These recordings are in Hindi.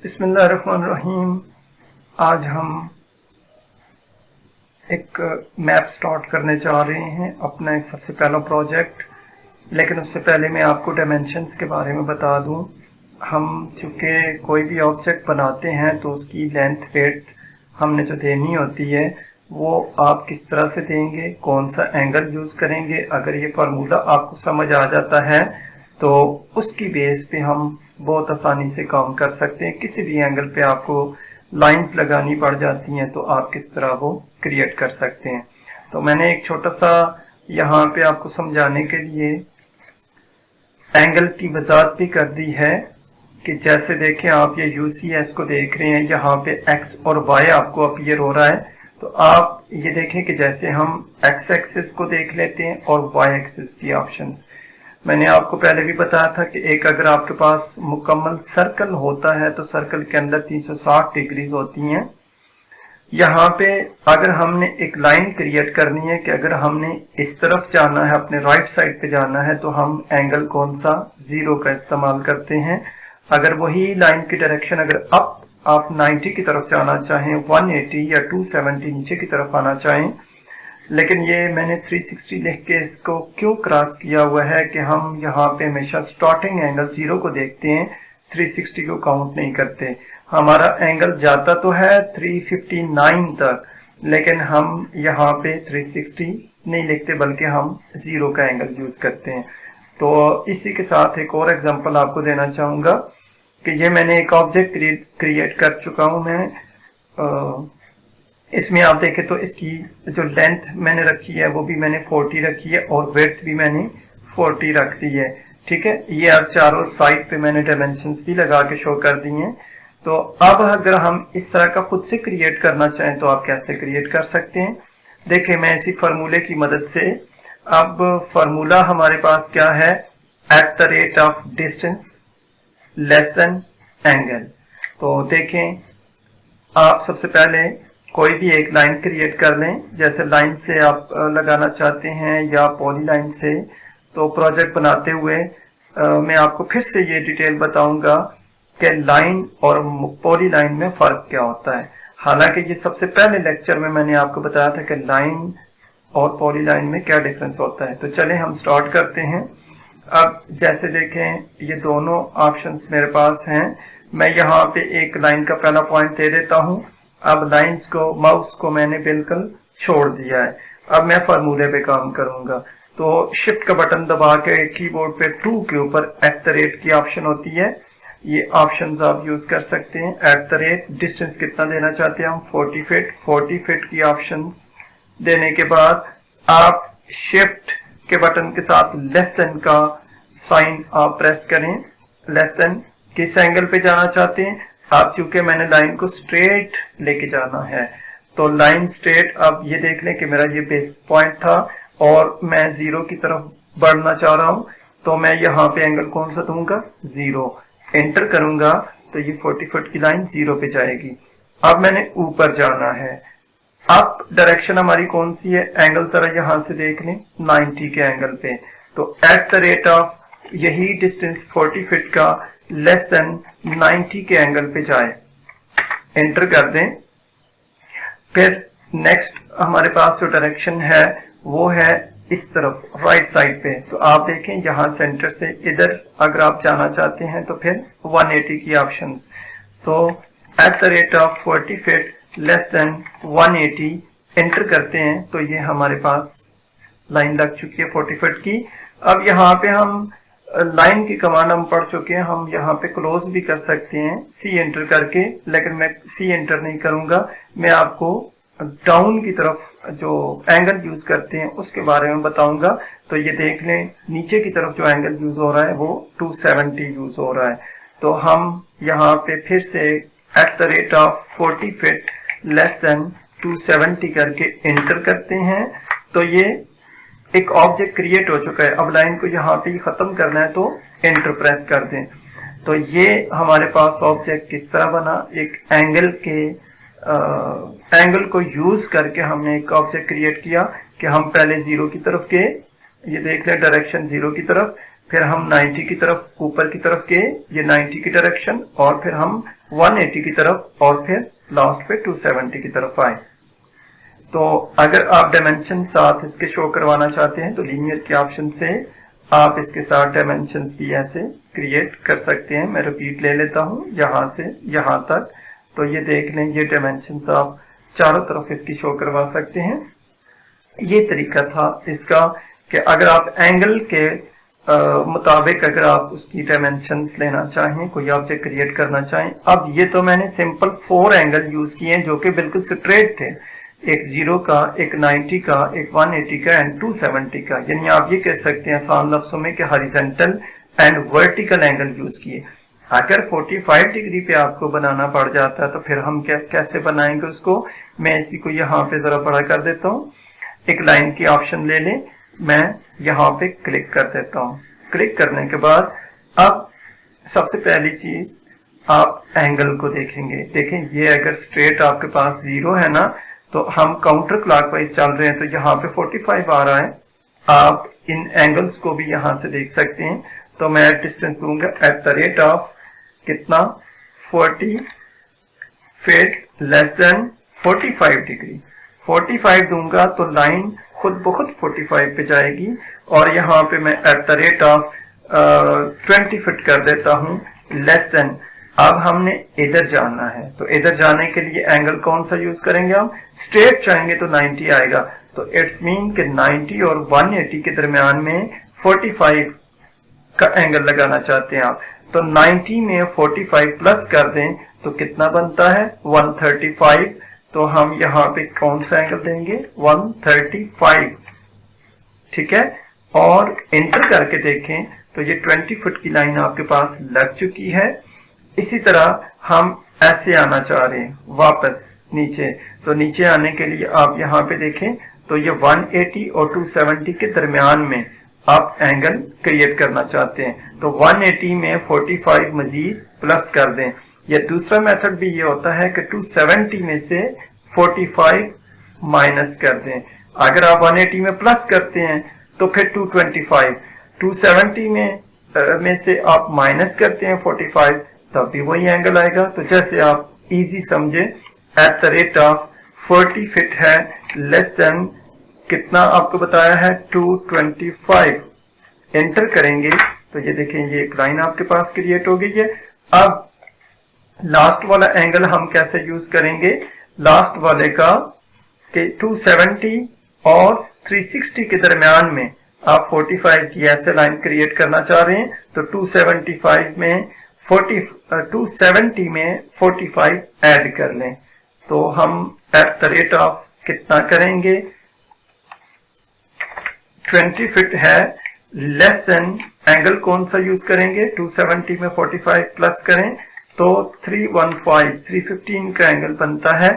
बिस्मिल्लाहिर्रहमानिर्रहीम। आज हम एक मैप स्टार्ट करने जा रहे हैं, अपना एक सबसे पहला प्रोजेक्ट। लेकिन उससे पहले मैं आपको डायमेंशंस के बारे में बता दूं। हम चूँकि कोई भी ऑब्जेक्ट बनाते हैं तो उसकी लेंथ विड्थ हमने जो देनी होती है वो आप किस तरह से देंगे, कौन सा एंगल यूज़ करेंगे। अगर ये फार्मूला आपको समझ आ जाता है तो उसकी बेस पे हम बहुत आसानी से काम कर सकते हैं। किसी भी एंगल पे आपको लाइंस लगानी पड़ जाती हैं तो आप किस तरह वो क्रिएट कर सकते हैं। तो मैंने एक छोटा सा यहाँ पे आपको समझाने के लिए एंगल की वजाहत भी कर दी है कि जैसे देखें आप ये UCS को देख रहे हैं, यहाँ पे X और Y आपको अपीयर हो रहा है। तो आप ये देखें कि जैसे हम X एक्सिस को देख लेते हैं और Y एक्सिस की ऑप्शंस। मैंने आपको पहले भी बताया था कि एक अगर आपके पास मुकम्मल सर्कल होता है तो सर्कल के अंदर 360 डिग्रीज होती हैं। यहाँ पे अगर हमने एक लाइन क्रिएट करनी है कि अगर हमने इस तरफ जाना है, अपने राइट साइड पे जाना है, तो हम एंगल कौन सा 0 का इस्तेमाल करते हैं। अगर वही लाइन की डायरेक्शन अगर आप 90 की तरफ जाना चाहें, 180 या 270 नीचे की तरफ आना चाहें, लेकिन ये मैंने 360 लिख के इसको क्यों क्रॉस किया हुआ है कि हम यहाँ पे हमेशा स्टार्टिंग एंगल 0 को देखते हैं, 360 को काउंट नहीं करते। हमारा एंगल जाता तो है 359 तक, लेकिन हम यहाँ पे 360 नहीं लिखते बल्कि हम 0 का एंगल यूज करते हैं। तो इसी के साथ एक और एग्जांपल आपको देना चाहूंगा कि ये मैंने एक ऑब्जेक्ट क्रिएट कर चुका हूँ मैं। इसमें आप देखें तो इसकी जो लेंथ मैंने रखी है वो भी मैंने 40 रखी है और विड्थ भी मैंने 40 रख दी है। ठीक है, ये अब चारों साइड पे मैंने डायमेंशंस भी लगा के शो कर दी हैं। तो अब अगर हम इस तरह का खुद से क्रिएट करना चाहें तो आप कैसे क्रिएट कर सकते हैं। देखिए, मैं इसी फार्मूले की मदद से, अब फार्मूला हमारे पास क्या है, at the rate of distance less than angle. तो देखें, आप सबसे पहले कोई भी एक लाइन क्रिएट कर लें, जैसे लाइन से आप लगाना चाहते हैं या पॉली लाइन से। तो प्रोजेक्ट बनाते हुए मैं आपको फिर से ये डिटेल बताऊंगा कि लाइन और पॉली लाइन में फर्क क्या होता है। हालांकि ये सबसे पहले लेक्चर में मैंने आपको बताया था कि लाइन और पॉली लाइन में क्या डिफरेंस होता है। तो चलें हम स्टार्ट करते हैं। अब जैसे देखें, ये दोनों ऑप्शंस मेरे पास हैं। मैं यहाँ पे एक लाइन का पहला पॉइंट दे देता हूँ। अब लाइंस को, माउस को मैंने बिल्कुल छोड़ दिया है। अब मैं फार्मूले पे काम करूंगा। तो शिफ्ट का बटन दबा के कीबोर्ड पे 2 के ऊपर एट द रेट की ऑप्शन होती है, ये ऑप्शंस आप यूज कर सकते हैं। एट द रेट, डिस्टेंस कितना देना चाहते हैं हम, 40 फीट। 40 फीट की ऑप्शंस देने के बाद आप शिफ्ट के बटन के साथ लेस देन का साइन आप प्रेस करें। लेस देन किस एंगल पे जाना चाहते हैं आप, चूंकि मैंने लाइन को स्ट्रेट लेके जाना है तो लाइन स्ट्रेट। अब ये देख लें कि मेरा ये बेस पॉइंट था और मैं 0 की तरफ बढ़ना चाह रहा हूं, तो मैं यहाँ पे एंगल कौन सा दूंगा, 0। एंटर करूंगा तो ये 40 फुट की लाइन 0 पे जाएगी। अब मैंने ऊपर जाना है। अप डायरेक्शन हमारी कौन सी है, एंगल जरा यहां से देख लें, 90 के एंगल पे। तो एट द रेट ऑफ यही डिस्टेंस 40 फीट का लेस देन 90 के एंगल पे जाए, एंटर कर दें। फिर नेक्स्ट हमारे पास जो डायरेक्शन है वो है इस तरफ, राइट साइड पे। तो आप देखें यहां सेंटर से इधर अगर आप जाना चाहते हैं तो फिर 180 की ऑप्शंस। तो at the rate of 40 feet less than 180 enter करते हैं तो ये हमारे पास लाइन लग चुकी है 40 फीट की। अब यहाँ पे हम लाइन की कमांड हम पढ़ चुके हैं, हम यहाँ पे क्लोज भी कर सकते हैं C एंटर करके, लेकिन मैं C एंटर नहीं करूंगा। मैं आपको डाउन की तरफ जो एंगल यूज करते हैं उसके बारे में बताऊंगा। तो ये देख लें, नीचे की तरफ जो एंगल यूज हो रहा है वो 270 यूज हो रहा है। तो हम यहाँ पे फिर से at the rate of 40 feet less than 270 करके एंटर करते हैं। तो ये एक ऑब्जेक्ट क्रिएट हो चुका है। अब लाइन को यहाँ पे खत्म करना है तो एंटर प्रेस कर दें। तो ये हमारे पास ऑब्जेक्ट किस तरह बना, एक एंगल को यूज करके हमने एक ऑब्जेक्ट क्रिएट किया कि हम पहले 0 की तरफ गए, ये देख लें डायरेक्शन 0 की तरफ, फिर हम 90 की तरफ ऊपर की तरफ गए, ये 90 की डायरेक्शन, और फिर हम 180 की तरफ, और फिर लास्ट पे 270 की तरफ आए। तो अगर आप डायमेंशन साथ इसके शो करवाना चाहते हैं तो लीनियर के ऑप्शन से आप इसके साथ डायमेंशंस भी ऐसे क्रिएट कर सकते हैं। मैं रिपीट ले लेता हूं यहां से यहां तक। तो ये देख लें, ये डायमेंशंस आप चारों तरफ इसकी शो करवा सकते हैं। ये तरीका था इसका कि अगर आप एंगल के मुताबिक अगर आप उसकी डायमेंशंस लेना चाहें, कोई ऑब्जेक्ट क्रिएट करना चाहें। अब ये तो मैंने सिंपल 4 एंगल यूज किए हैं जो कि बिल्कुल स्ट्रेट थे, एक 0 का, एक 90 का, एक 180 का एंड 270 का। यानी आप ये कह सकते हैं आसान लफ्जों में कि horizontal and vertical angle use किए। अगर 45 डिग्री पे आपको बनाना पड़ जाता है तो फिर हम कैसे बनाएंगे उसको। मैं इसी को यहाँ पे जरा बड़ा कर देता हूँ। एक लाइन की ऑप्शन ले लें, मैं यहाँ पे क्लिक कर देता हूँ। क्लिक करने के बाद अब सबसे पहली चीज आप एंगल को देखेंगे। देखें, ये अगर स्ट्रेट आपके पास 0 है ना, तो हम काउंटर क्लॉकवाइज चल रहे हैं, तो यहाँ पे 45 आ रहा है। आप इन एंगल्स को भी यहाँ से देख सकते हैं। तो मैं डिस्टेंस दूंगा एट द रेट ऑफ कितना 40 फीट लेस देन 45 डिग्री। 45 दूंगा तो लाइन खुद ब खुद 45 पे जाएगी, और यहाँ पे मैं at the rate of 20 feet कर देता हूँ लेस देन। अब हमने इधर जाना है, तो इधर जाने के लिए एंगल कौन सा यूज करेंगे हम। स्ट्रेट जाएंगे तो 90 आएगा, तो इट्स मीन कि 90 और 180 के दरमियान में 45 का एंगल लगाना चाहते हैं आप। तो 90 में 45 प्लस कर दें तो कितना बनता है 135। तो हम यहाँ पे कौन सा एंगल देंगे 135, ठीक है। और एंटर करके देखें तो ये 20 फुट की लाइन आपके पास लग चुकी है। इसी तरह हम ऐसे आना चाह रहे हैं वापस नीचे, तो नीचे आने के लिए आप यहाँ पे देखें तो ये 180 और 270 के दरमियान में आप एंगल क्रिएट करना चाहते हैं, तो 180 में 45 मजीद प्लस कर दें। या दूसरा मेथड भी ये होता है कि 270 में से 45 माइनस कर दें। अगर आप 180 में प्लस करते हैं तो फिर 225, 270 में से आप माइनस करते हैं 45, तब भी वही एंगल आएगा। तो जैसे आप इजी समझे, at the rate of 40 feet है लेस देन कितना आपको बताया है 225। एंटर करेंगे तो ये देखें, ये एक लाइन आपके पास क्रिएट हो गई है। अब लास्ट वाला एंगल हम कैसे यूज करेंगे, लास्ट वाले का कि 270 और 360 के दरमियान में आप 45 की ऐसे लाइन क्रिएट करना चाह रहे हैं, तो 270 में 45 ऐड कर लें। तो हम एट द रेट ऑफ कितना करेंगे 20 फीट है लेस देन एंगल कौन सा यूज करेंगे 270 में 45 प्लस करें तो 315 का एंगल बनता है।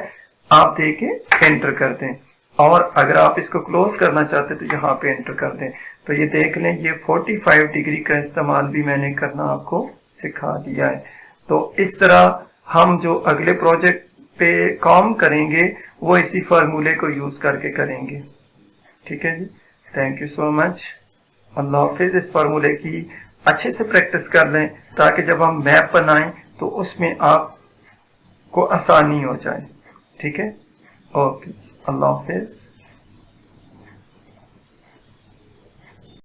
आप देके एंटर कर दें, और अगर आप इसको क्लोज करना चाहते तो यहाँ पे एंटर कर दें। तो ये देख लें, ये 45 डिग्री का इस्तेमाल भी मैंने करना आपको सिखा दिया है। तो इस तरह हम जो अगले प्रोजेक्ट पे काम करेंगे वो इसी फार्मूले को यूज करके करेंगे। ठीक है जी, थैंक यू सो मच। अल्लाह हाफिज। इस फार्मूले की अच्छे से प्रैक्टिस कर लें ताकि जब हम मैप बनाएं तो उसमें आपको आसानी हो जाए। ठीक है, ओके, अल्लाह हाफिज।